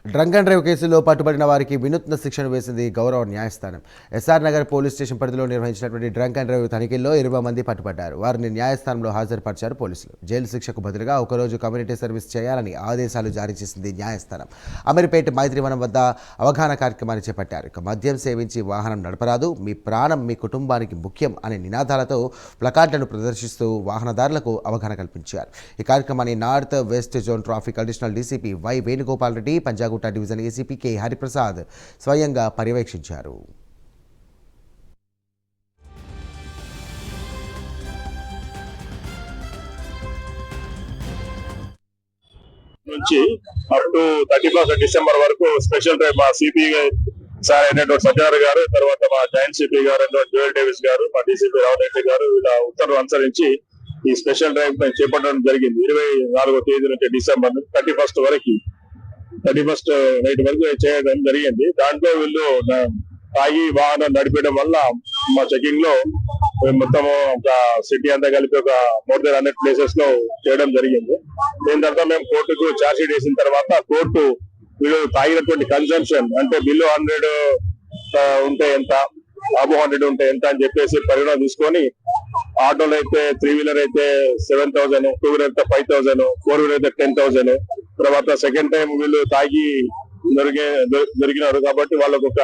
Drunk and drive కేసులో పట్టుబడిన వారికి వినూత్న శిక్షను వేసింది గౌరవ న్యాయస్థానం. ఎస్ఆర్ నగర్ పోలీస్ స్టేషన్ పరిధిలో నిర్వహించినటువంటి డ్రంక్ అండ్ డ్రైవ్ తనిఖీల్లో 20 మంది పట్టుబడ్డారు. వారిని న్యాయస్థానంలో హాజరుపరిచారు పోలీసులు. జైలు శిక్షకు బదులుగా ఒకరోజు కమ్యూనిటీ సర్వీస్ చేయాలని ఆదేశాలు జారీ చేసింది న్యాయస్థానం. అమీర్పేట్ మైత్రివనం వద్ద అవగాహన కార్యక్రమాన్ని చేపట్టారు. మద్యం సేవించి వాహనం నడపరాదు, మీ ప్రాణం మీ కుటుంబానికి ముఖ్యం అనే నినాదాలతో ప్లకార్డులను ప్రదర్శిస్తూ వాహనదారులకు అవగాహన కల్పించారు. ఈ కార్యక్రమాన్ని north west zone traffic additional DCP Y Venugopal Reddy, Panjagutta division ACP K Hariprasad స్వయంగా పర్యవేక్షించారు. నుంచి అప్ టు 31 డిసెంబర్ వరకు స్పెషల్ డ్రైవ్ మా సిపి సార్ అయినటువంటి సత్యనారాయణ గారు, తర్వాత మా జాయింట్ సిపి గారు అయినటువంటి జోయల్ డేవిస్ గారు, మా డీసీపీ రామరెడ్డి గారు ఇలా ఉత్తర్వులు అనుసరించి ఈ స్పెషల్ డ్రైవ్ చేపట్టడం జరిగింది. 24వ తేదీ నుంచి డిసెంబర్ 31 వరకు 31 నైట్ వరకు చేయడం జరిగింది. దాంట్లో వీళ్ళు తాగి వాహనం నడిపేయడం వల్ల మా చెకింగ్ లో మొత్తం ఒక సిటీ అంతా కలిపి ఒక మోర్ దెన్ 100 ప్లేసెస్ లో చేయడం జరిగింది. దీని తర్వాత మేము కోర్టుకు ఛార్జ్ షీట్ వేసిన తర్వాత కోర్టు వీళ్ళు తాగినటువంటి కన్సంప్షన్ అంటే బిలో 100 ఉంటే ఎంత, అబో 100 ఉంటే ఎంత అని చెప్పేసి పరిగణన తీసుకొని ఆటోలు అయితే 3 వీలర్ అయితే 7,000, 2 వీలర్ అయితే 5,000, 4 వీలర్ అయితే 10,000. తర్వాత సెకండ్ టైం వీళ్ళు తాగి దొరికినారు కాబట్టి వాళ్ళకు ఒక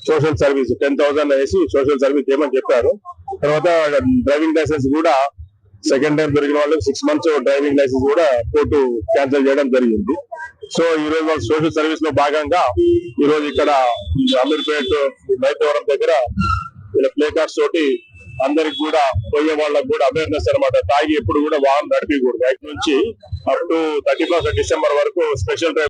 సోషల్ సర్వీస్ 10,000 వేసి సోషల్ సర్వీస్ చేయమని చెప్పారు. తర్వాత డ్రైవింగ్ లైసెన్స్ కూడా సెకండ్ టైం దొరికిన వాళ్ళకి 6 months డ్రైవింగ్ లైసెన్స్ కూడా కోర్టు క్యాన్సిల్ చేయడం జరిగింది. సో ఈ రోజు వాళ్ళ సోషల్ సర్వీస్ లో భాగంగా ఈ రోజు ఇక్కడ అమీర్పేట్ మైత్రివనం దగ్గర ఇలా ప్లే కార్డ్స్ తోటి అందరికి కూడా పోయే వాళ్ళకి కూడా అవేర్నెస్ అనమాట. తాగి ఎప్పుడు కూడా వాహనం నడిపకూడదు. నుంచి అప్ టు 31 డిసెంబర్ వరకు స్పెషల్ డ్రైవ్